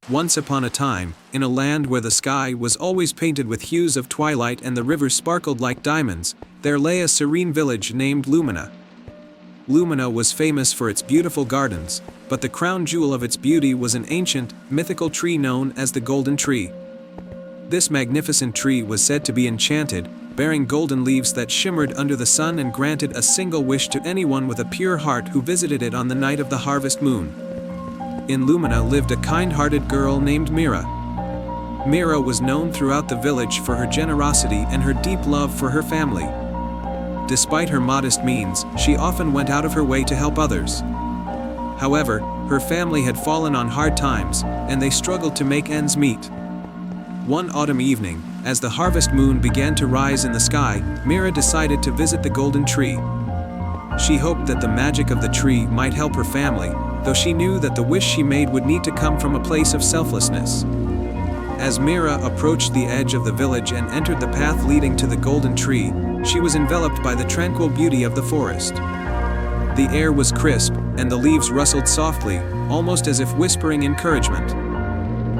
Once upon a time, in a land where the sky was always painted with hues of twilight and the rivers sparkled like diamonds, there lay a serene village named Lumina. Lumina was famous for its beautiful gardens, but the crown jewel of its beauty was an ancient, mythical tree known as the Golden Tree. This magnificent tree was said to be enchanted, bearing golden leaves that shimmered under the sun and granted a single wish to anyone with a pure heart who visited it on the night of the harvest moon. In Lumina lived a kind-hearted girl named Mira. Mira was known throughout the village for her generosity and her deep love for her family. Despite her modest means, she often went out of her way to help others. However, her family had fallen on hard times, and they struggled to make ends meet. One autumn evening, as the harvest moon began to rise in the sky, Mira decided to visit the Golden Tree. She hoped that the magic of the tree might help her family, though she knew that the wish she made would need to come from a place of selflessness. As Mira approached the edge of the village and entered the path leading to the Golden Tree, she was enveloped by the tranquil beauty of the forest. The air was crisp, and the leaves rustled softly, almost as if whispering encouragement.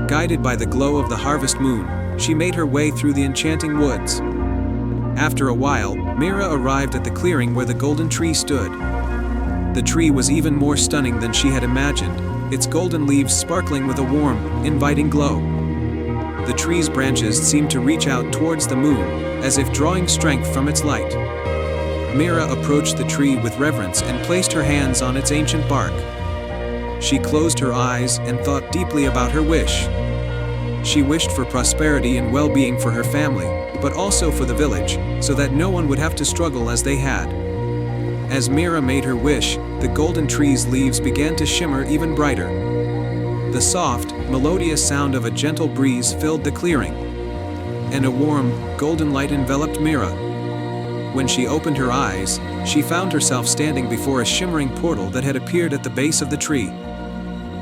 Guided by the glow of the harvest moon, she made her way through the enchanting woods. After a while, Mira arrived at the clearing where the Golden Tree stood. The tree was even more stunning than she had imagined, its golden leaves sparkling with a warm, inviting glow. The tree's branches seemed to reach out towards the moon, as if drawing strength from its light. Mira approached the tree with reverence and placed her hands on its ancient bark. She closed her eyes and thought deeply about her wish. She wished for prosperity and well-being for her family, but also for the village, so that no one would have to struggle as they had. As Mira made her wish, the Golden Tree's leaves began to shimmer even brighter. The soft, melodious sound of a gentle breeze filled the clearing, and a warm, golden light enveloped Mira. When she opened her eyes, she found herself standing before a shimmering portal that had appeared at the base of the tree.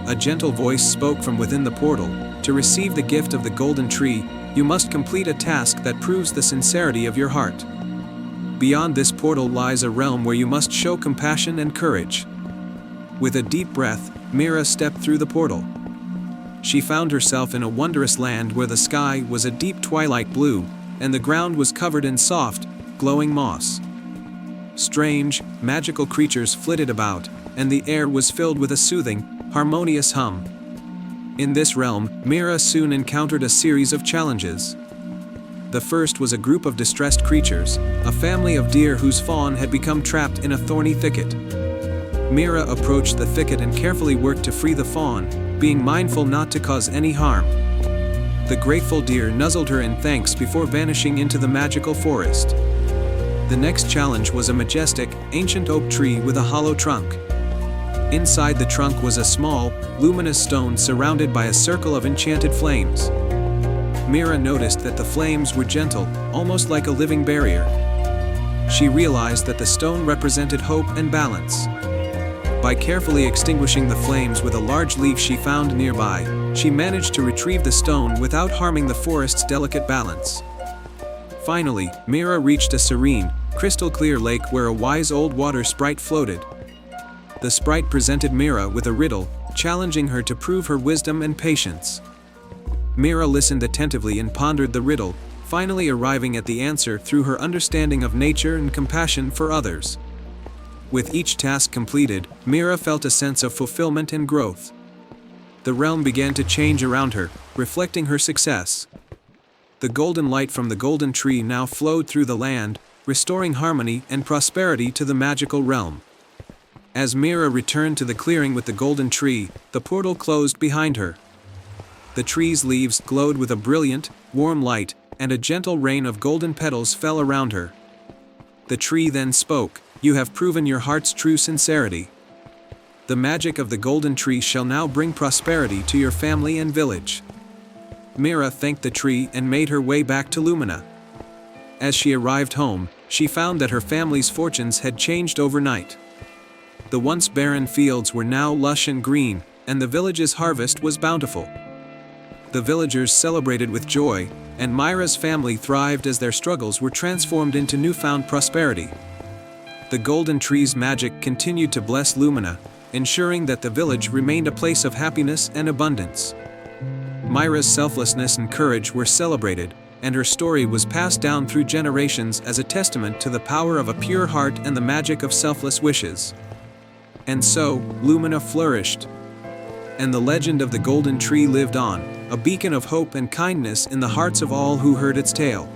A gentle voice spoke from within the portal: "To receive the gift of the Golden Tree, you must complete a task that proves the sincerity of your heart. Beyond this portal lies a realm where you must show compassion and courage." With a deep breath, Mira stepped through the portal. She found herself in a wondrous land where the sky was a deep twilight blue, and the ground was covered in soft, glowing moss. Strange, magical creatures flitted about, and the air was filled with a soothing, harmonious hum. In this realm, Mira soon encountered a series of challenges. The first was a group of distressed creatures, a family of deer whose fawn had become trapped in a thorny thicket. Mira approached the thicket and carefully worked to free the fawn, being mindful not to cause any harm. The grateful deer nuzzled her in thanks before vanishing into the magical forest. The next challenge was a majestic, ancient oak tree with a hollow trunk. Inside the trunk was a small, luminous stone surrounded by a circle of enchanted flames. Mira noticed that the flames were gentle, almost like a living barrier. She realized that the stone represented hope and balance. By carefully extinguishing the flames with a large leaf she found nearby, she managed to retrieve the stone without harming the forest's delicate balance. Finally, Mira reached a serene, crystal-clear lake where a wise old water sprite floated. The sprite presented Mira with a riddle, challenging her to prove her wisdom and patience. Mira listened attentively and pondered the riddle, finally arriving at the answer through her understanding of nature and compassion for others. With each task completed, Mira felt a sense of fulfillment and growth. The realm began to change around her, reflecting her success. The golden light from the Golden Tree now flowed through the land, restoring harmony and prosperity to the magical realm. As Mira returned to the clearing with the Golden Tree, the portal closed behind her. The tree's leaves glowed with a brilliant, warm light, and a gentle rain of golden petals fell around her. The tree then spoke: "You have proven your heart's true sincerity. The magic of the Golden Tree shall now bring prosperity to your family and village." Mira thanked the tree and made her way back to Lumina. As she arrived home, she found that her family's fortunes had changed overnight. The once barren fields were now lush and green, and the village's harvest was bountiful. The villagers celebrated with joy, and Mira's family thrived as their struggles were transformed into newfound prosperity. The Golden Tree's magic continued to bless Lumina, ensuring that the village remained a place of happiness and abundance. Myra's selflessness and courage were celebrated, and her story was passed down through generations as a testament to the power of a pure heart and the magic of selfless wishes. And so, Lumina flourished. And the legend of the golden tree lived on, a beacon of hope and kindness in the hearts of all who heard its tale.